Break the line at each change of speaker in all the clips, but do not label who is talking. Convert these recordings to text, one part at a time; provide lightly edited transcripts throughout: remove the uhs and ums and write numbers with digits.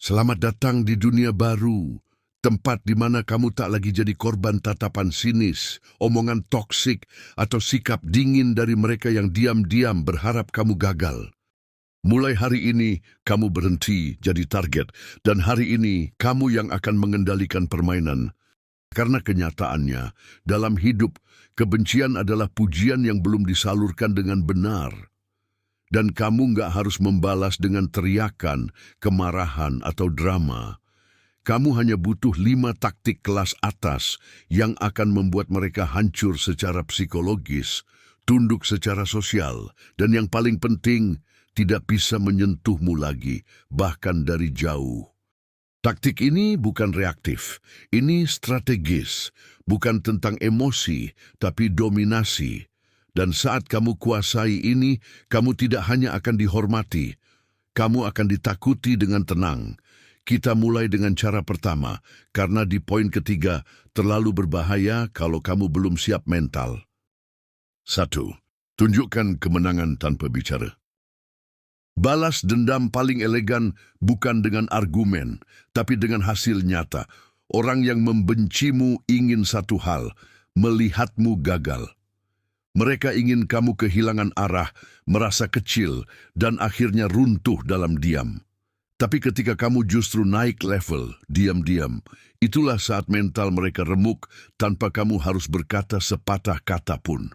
Selamat datang di dunia baru, tempat di mana kamu tak lagi jadi korban tatapan sinis, omongan toksik, atau sikap dingin dari mereka yang diam-diam berharap kamu gagal. Mulai hari ini, kamu berhenti jadi target, dan hari ini kamu yang akan mengendalikan permainan. Karena kenyataannya, dalam hidup, kebencian adalah pujian yang belum disalurkan dengan benar. Dan kamu nggak harus membalas dengan teriakan, kemarahan, atau drama. Kamu hanya butuh 5 taktik kelas atas yang akan membuat mereka hancur secara psikologis, tunduk secara sosial, dan yang paling penting, tidak bisa menyentuhmu lagi, bahkan dari jauh. Taktik ini bukan reaktif, ini strategis, bukan tentang emosi, tapi dominasi. Dan saat kamu kuasai ini, kamu tidak hanya akan dihormati, kamu akan ditakuti dengan tenang. Kita mulai dengan cara pertama, karena di poin ketiga terlalu berbahaya kalau kamu belum siap mental. 1. Tunjukkan kemenangan tanpa bicara. Balas dendam paling elegan bukan dengan argumen, tapi dengan hasil nyata. Orang yang membencimu ingin satu hal, melihatmu gagal. Mereka ingin kamu kehilangan arah, merasa kecil, dan akhirnya runtuh dalam diam. Tapi ketika kamu justru naik level, diam-diam, itulah saat mental mereka remuk tanpa kamu harus berkata sepatah kata pun.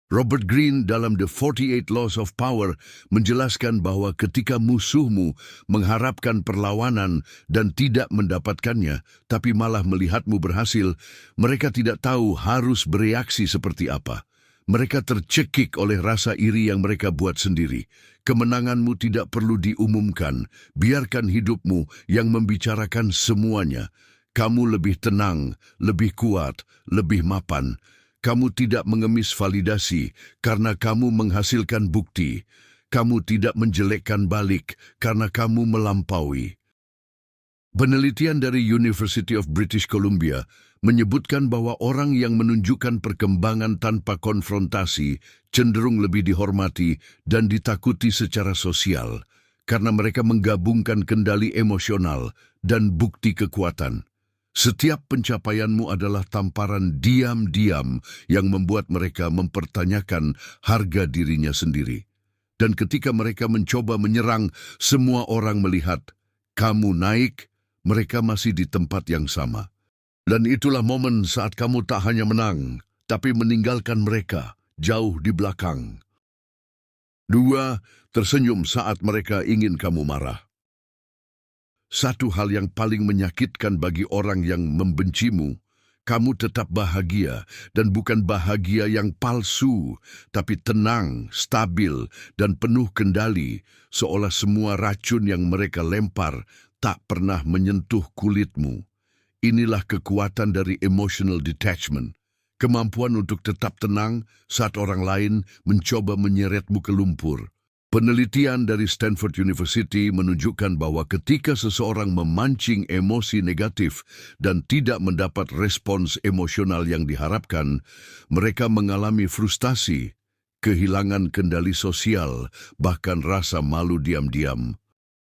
Robert Greene dalam The 48 Laws of Power menjelaskan bahwa ketika musuhmu mengharapkan perlawanan dan tidak mendapatkannya, tapi malah melihatmu berhasil, mereka tidak tahu harus bereaksi seperti apa. Mereka tercekik oleh rasa iri yang mereka buat sendiri. Kemenanganmu tidak perlu diumumkan, biarkan hidupmu yang membicarakan semuanya. Kamu lebih tenang, lebih kuat, lebih mapan. Kamu tidak mengemis validasi karena kamu menghasilkan bukti. Kamu tidak menjelekkan balik karena kamu melampaui. Penelitian dari University of British Columbia menyebutkan bahwa orang yang menunjukkan perkembangan tanpa konfrontasi cenderung lebih dihormati dan ditakuti secara sosial karena mereka menggabungkan kendali emosional dan bukti kekuatan. Setiap pencapaianmu adalah tamparan diam-diam yang membuat mereka mempertanyakan harga dirinya sendiri. Dan ketika mereka mencoba menyerang, semua orang melihat kamu naik, mereka masih di tempat yang sama. Dan itulah momen saat kamu tak hanya menang, tapi meninggalkan mereka jauh di belakang. 2. Tersenyum saat mereka ingin kamu marah. Satu hal yang paling menyakitkan bagi orang yang membencimu, kamu tetap bahagia dan bukan bahagia yang palsu, tapi tenang, stabil, dan penuh kendali, seolah semua racun yang mereka lempar tak pernah menyentuh kulitmu. Inilah kekuatan dari emotional detachment, kemampuan untuk tetap tenang saat orang lain mencoba menyeretmu ke lumpur. Penelitian dari Stanford University menunjukkan bahwa ketika seseorang memancing emosi negatif dan tidak mendapat respons emosional yang diharapkan, mereka mengalami frustasi, kehilangan kendali sosial, bahkan rasa malu diam-diam.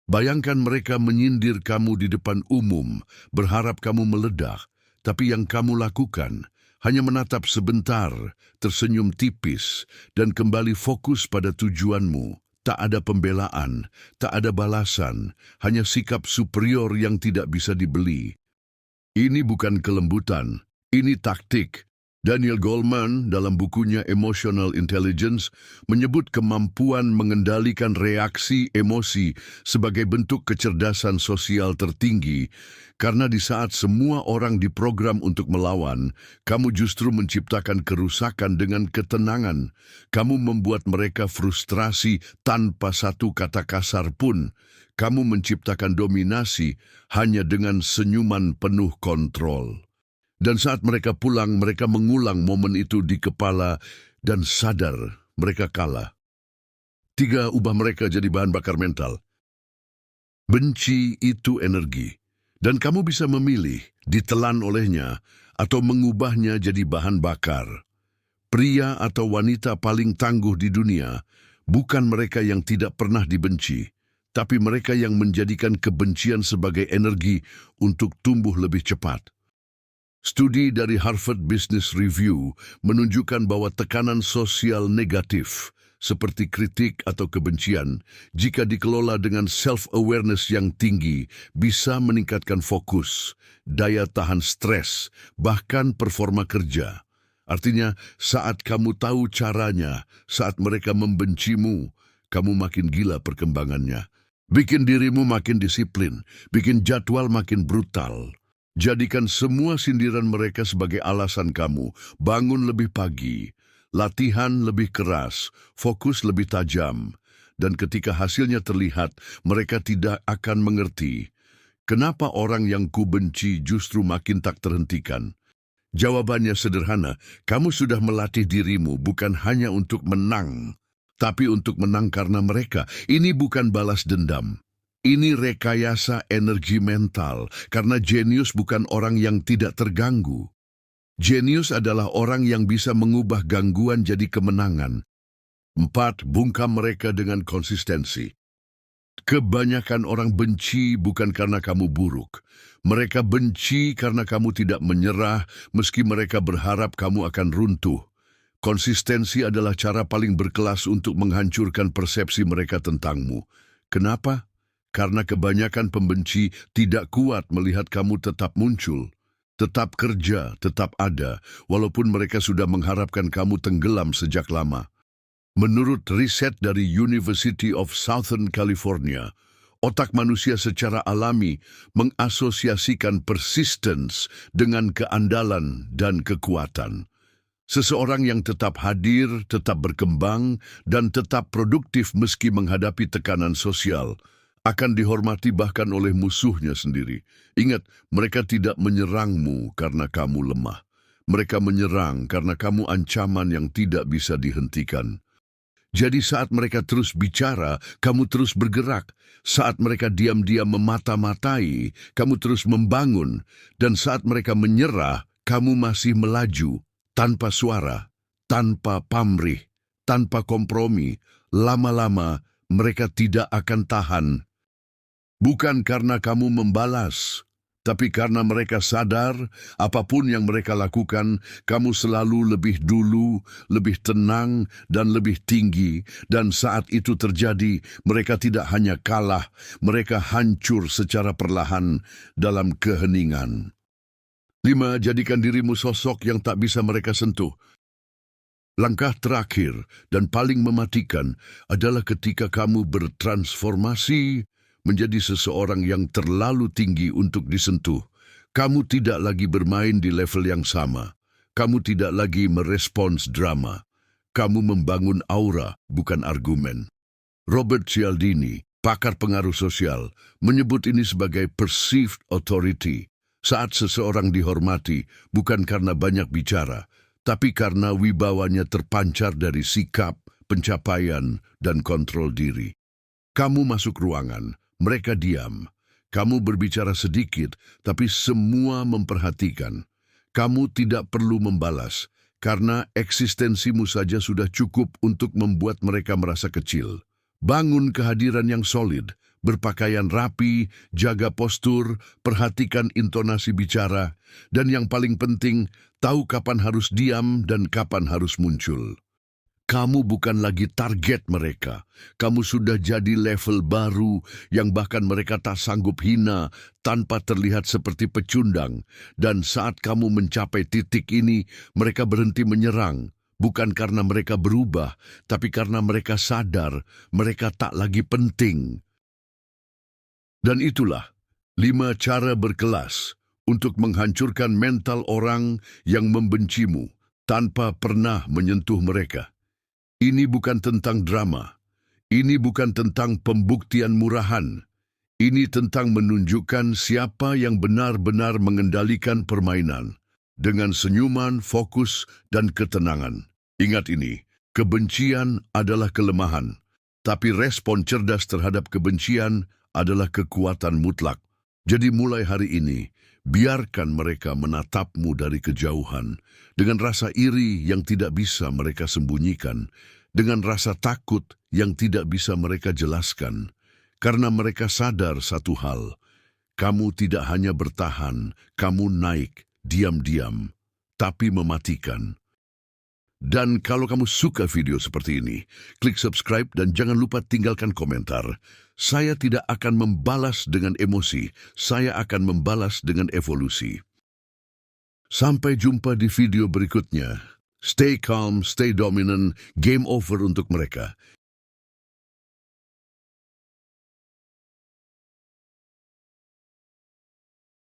Bayangkan mereka menyindir kamu di depan umum, berharap kamu meledak, tapi yang kamu lakukan hanya menatap sebentar, tersenyum tipis, dan kembali fokus pada tujuanmu. Tak ada pembelaan, tak ada balasan, hanya sikap superior yang tidak bisa dibeli. Ini bukan kelembutan, ini taktik. Daniel Goleman dalam bukunya Emotional Intelligence menyebut kemampuan mengendalikan reaksi emosi sebagai bentuk kecerdasan sosial tertinggi, karena di saat semua orang diprogram untuk melawan, kamu justru menciptakan kerusakan dengan ketenangan. Kamu membuat mereka frustrasi tanpa satu kata kasar pun. Kamu menciptakan dominasi hanya dengan senyuman penuh kontrol. Dan saat mereka pulang, mereka mengulang momen itu di kepala dan sadar mereka kalah. 3. Ubah mereka jadi bahan bakar mental. Benci itu energi, dan kamu bisa memilih ditelan olehnya atau mengubahnya jadi bahan bakar. Pria atau wanita paling tangguh di dunia bukan mereka yang tidak pernah dibenci, tapi mereka yang menjadikan kebencian sebagai energi untuk tumbuh lebih cepat. Studi dari Harvard Business Review menunjukkan bahwa tekanan sosial negatif seperti kritik atau kebencian, jika dikelola dengan self-awareness yang tinggi, bisa meningkatkan fokus, daya tahan stres, bahkan performa kerja. Artinya, saat kamu tahu caranya, saat mereka membencimu, kamu makin gila perkembangannya. Bikin dirimu makin disiplin, bikin jadwal makin brutal. Jadikan semua sindiran mereka sebagai alasan kamu bangun lebih pagi, latihan lebih keras, fokus lebih tajam. Dan ketika hasilnya terlihat, mereka tidak akan mengerti. Kenapa orang yang kubenci justru makin tak terhentikan? Jawabannya sederhana, kamu sudah melatih dirimu bukan hanya untuk menang, tapi untuk menang karena mereka. Ini bukan balas dendam. Ini rekayasa energi mental, karena jenius bukan orang yang tidak terganggu. Jenius adalah orang yang bisa mengubah gangguan jadi kemenangan. 4. Bungkam mereka dengan konsistensi. Kebanyakan orang benci bukan karena kamu buruk. Mereka benci karena kamu tidak menyerah, meski mereka berharap kamu akan runtuh. Konsistensi adalah cara paling berkelas untuk menghancurkan persepsi mereka tentangmu. Kenapa? Karena kebanyakan pembenci tidak kuat melihat kamu tetap muncul, tetap kerja, tetap ada, walaupun mereka sudah mengharapkan kamu tenggelam sejak lama. Menurut riset dari University of Southern California, otak manusia secara alami mengasosiasikan persistence dengan keandalan dan kekuatan. Seseorang yang tetap hadir, tetap berkembang, dan tetap produktif meski menghadapi tekanan sosial, akan dihormati bahkan oleh musuhnya sendiri. Ingat, mereka tidak menyerangmu karena kamu lemah. Mereka menyerang karena kamu ancaman yang tidak bisa dihentikan. Jadi saat mereka terus bicara, kamu terus bergerak. Saat mereka diam-diam memata-matai, kamu terus membangun. Dan saat mereka menyerah, kamu masih melaju, tanpa suara, tanpa pamrih, tanpa kompromi. Lama-lama, mereka tidak akan tahan. Bukan karena kamu membalas, tapi karena mereka sadar apapun yang mereka lakukan, kamu selalu lebih dulu, lebih tenang, dan lebih tinggi. Dan saat itu terjadi, mereka tidak hanya kalah, mereka hancur secara perlahan dalam keheningan. 5. Jadikan dirimu sosok yang tak bisa mereka sentuh. Langkah terakhir dan paling mematikan adalah ketika kamu bertransformasi menjadi seseorang yang terlalu tinggi untuk disentuh. Kamu tidak lagi bermain di level yang sama. Kamu tidak lagi merespons drama. Kamu membangun aura, bukan argumen. Robert Cialdini, pakar pengaruh sosial, menyebut ini sebagai perceived authority. Saat seseorang dihormati, bukan karena banyak bicara, tapi karena wibawanya terpancar dari sikap, pencapaian, dan kontrol diri. Kamu masuk ruangan, mereka diam. Kamu berbicara sedikit, tapi semua memperhatikan. Kamu tidak perlu membalas, karena eksistensimu saja sudah cukup untuk membuat mereka merasa kecil. Bangun kehadiran yang solid, berpakaian rapi, jaga postur, perhatikan intonasi bicara, dan yang paling penting, tahu kapan harus diam dan kapan harus muncul. Kamu bukan lagi target mereka. Kamu sudah jadi level baru yang bahkan mereka tak sanggup hina tanpa terlihat seperti pecundang. Dan saat kamu mencapai titik ini, mereka berhenti menyerang. Bukan karena mereka berubah, tapi karena mereka sadar mereka tak lagi penting. Dan itulah 5 cara berkelas untuk menghancurkan mental orang yang membencimu tanpa pernah menyentuh mereka. Ini bukan tentang drama. Ini bukan tentang pembuktian murahan. Ini tentang menunjukkan siapa yang benar-benar mengendalikan permainan dengan senyuman, fokus, dan ketenangan. Ingat ini, kebencian adalah kelemahan, tapi respon cerdas terhadap kebencian adalah kekuatan mutlak. Jadi mulai hari ini, biarkan mereka menatapmu dari kejauhan, dengan rasa iri yang tidak bisa mereka sembunyikan, dengan rasa takut yang tidak bisa mereka jelaskan. Karena mereka sadar satu hal, kamu tidak hanya bertahan, kamu naik, diam-diam, tapi mematikan. Dan kalau kamu suka video seperti ini, klik subscribe dan jangan lupa tinggalkan komentar. Saya tidak akan membalas dengan emosi, saya akan membalas dengan evolusi. Sampai jumpa di video berikutnya. Stay calm, stay dominant, game over untuk mereka.